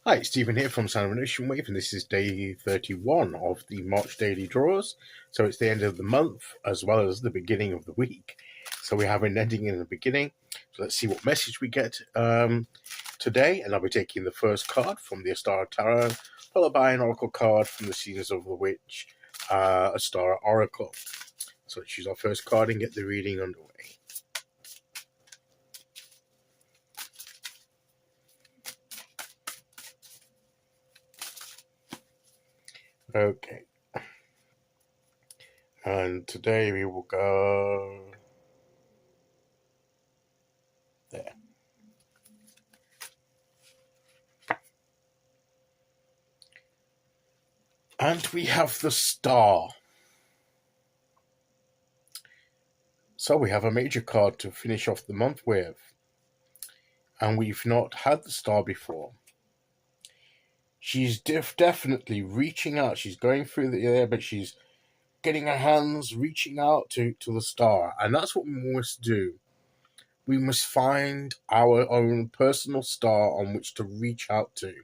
Hi, it's Stephen here from Sound of Nation Wave, and this is day 31 of the March daily draws. So it's the end of the month as well as the beginning of the week. So we have an ending and a beginning. So let's see what message we get today. And I'll be taking the first card from the Ostara Tarot, followed by an oracle card from the Seasons of the Witch, Ostara Oracle. So let's choose our first card and get the reading underway. Okay. And today we will go there. And we have the Star. So we have a major card to finish off the month with. And we've not had the Star before. She's definitely reaching out. She's going through the air, but she's getting her hands, reaching out to the Star. And that's what we must do. We must find our own personal star on which to reach out to.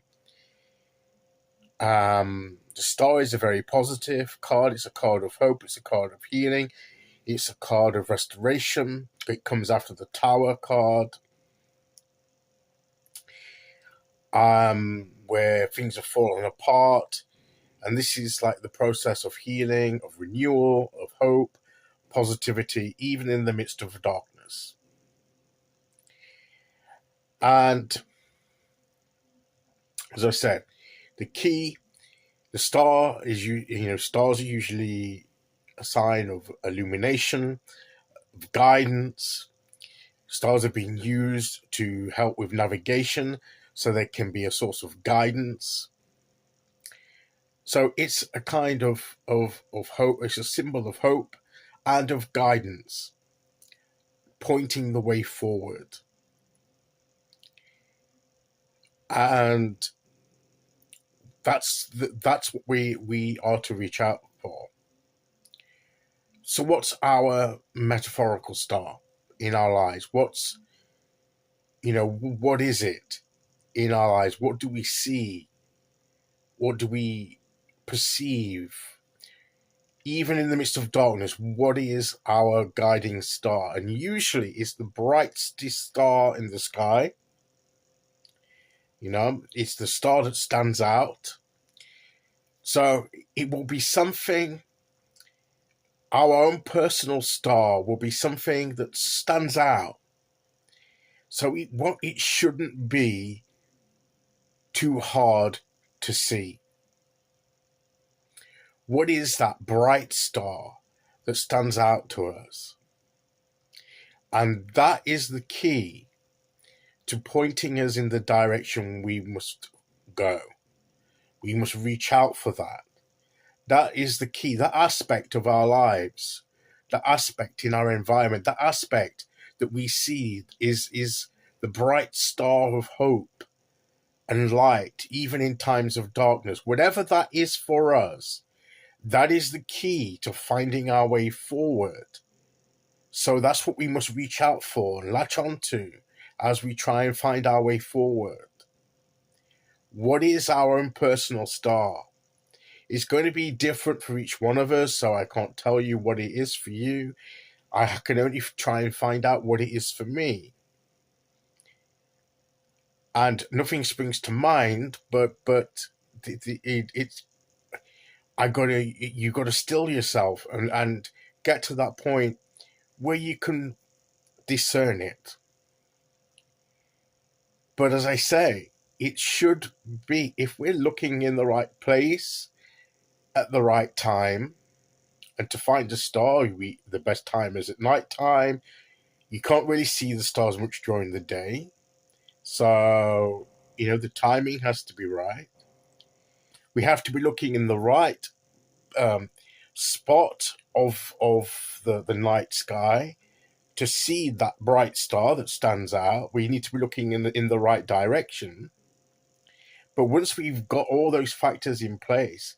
The Star is a very positive card. It's a card of hope. It's a card of healing. It's a card of restoration. It comes after the Tower card, where things are falling apart. And this is like the process of healing, of renewal, of hope, positivity, even in the midst of darkness. And as I said, the key, the star is, stars are usually a sign of illumination, of guidance. Stars are being used to help with navigation, so they can be a source of guidance. So it's a kind of hope. It's a symbol of hope and of guidance, pointing the way forward. And that's what we are to reach out for. So what's our metaphorical star in our lives? What is it in our lives? What do we see? What do we perceive? Even in the midst of darkness, what is our guiding star? And usually it's the brightest star in the sky. It's the star that stands out. So it will be something, our own personal star will be something that stands out. So it shouldn't be too hard to see. What is that bright star that stands out to us? And that is the key to pointing us in the direction we must go. We must reach out for that. That is the key, that aspect of our lives, that aspect in our environment, that aspect that we see is the bright star of hope and light, even in times of darkness. Whatever that is for us, that is the key to finding our way forward. So that's what we must reach out for and latch onto as we try and find our way forward. What is our own personal star? It's going to be different for each one of us, so I can't tell you what it is for you. I can only try and find out what it is for me. And nothing springs to mind, but you got to still yourself and get to that point where you can discern it. But as I say, it should be, if we're looking in the right place at the right time, and to find a star, the best time is at night time. You can't really see the stars much during the day. So, the timing has to be right. We have to be looking in the right spot of the night sky to see that bright star that stands out. We need to be looking in the right direction. But once we've got all those factors in place,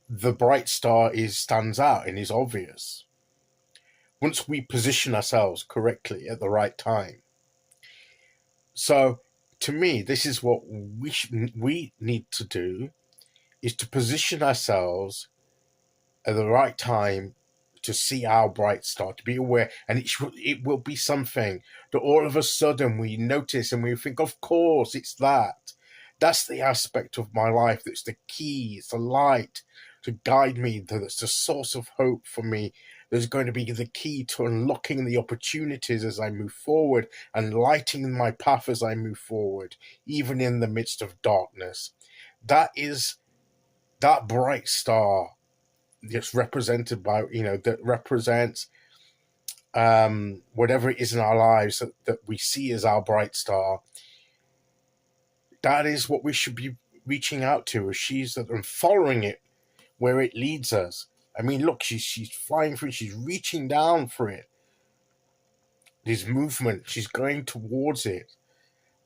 the bright star stands out and is obvious. Once we position ourselves correctly at the right time. So to me, this is what we need to do, is to position ourselves at the right time to see our bright star, to be aware, and it will be something that all of a sudden we notice and we think, of course, it's that. That's the aspect of my life that's the key, it's the light to guide me, that's the source of hope for me. There's going to be the key to unlocking the opportunities as I move forward and lighting my path as I move forward, even in the midst of darkness. That is that bright star that's represented by, that represents whatever it is in our lives that we see as our bright star. That is what we should be reaching out to, and following it where it leads us. I mean, look, she's flying through, she's reaching down for it. This movement, she's going towards it.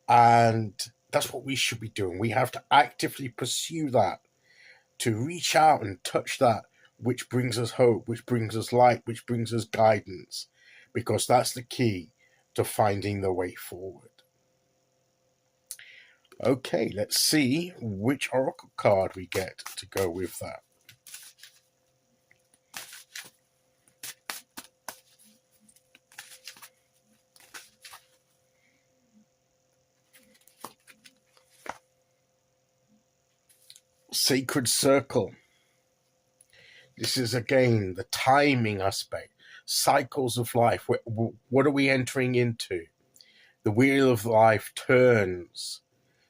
And that's what we should be doing. We have to actively pursue that, to reach out and touch that which brings us hope, which brings us light, which brings us guidance, because that's the key to finding the way forward. Okay, let's see which oracle card we get to go with that. Sacred Circle. This is, again, the timing aspect, cycles of life. What are we entering into? The wheel of life turns.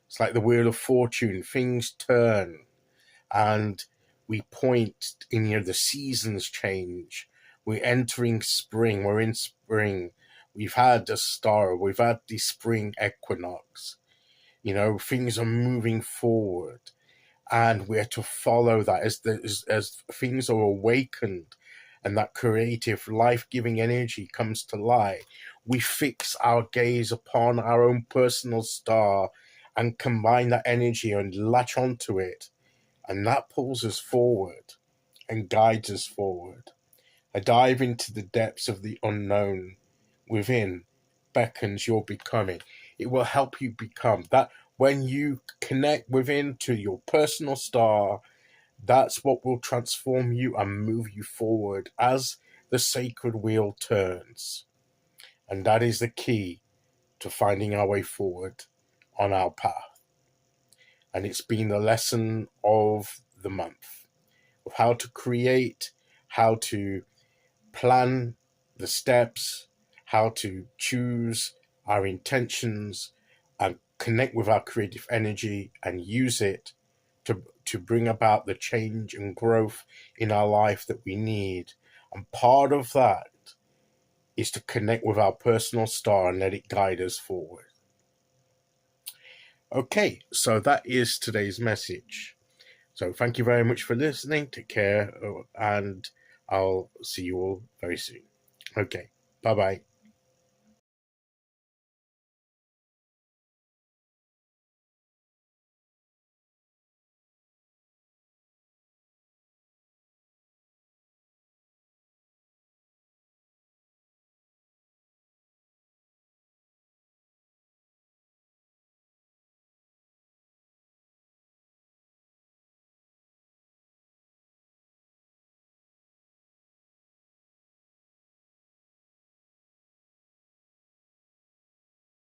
It's like the wheel of fortune. Things turn. And we point in, the seasons change. We're entering spring. We're in spring. We've had Ostara. We've had the spring equinox. Things are moving forward. And we're to follow that as things are awakened and that creative, life-giving energy comes to light. We fix our gaze upon our own personal star and combine that energy and latch onto it. And that pulls us forward and guides us forward. A dive into the depths of the unknown within beckons your becoming. It will help you become that. When you connect within to your personal star, that's what will transform you and move you forward as the sacred wheel turns. And that is the key to finding our way forward on our path. And it's been the lesson of the month, of how to create, how to plan the steps, how to choose our intentions and connect with our creative energy and use it to bring about the change and growth in our life that we need. And part of that is to connect with our personal star and let it guide us forward. Okay, so that is today's message. So thank you very much for listening. Take care, and I'll see you all very soon. Okay, bye-bye.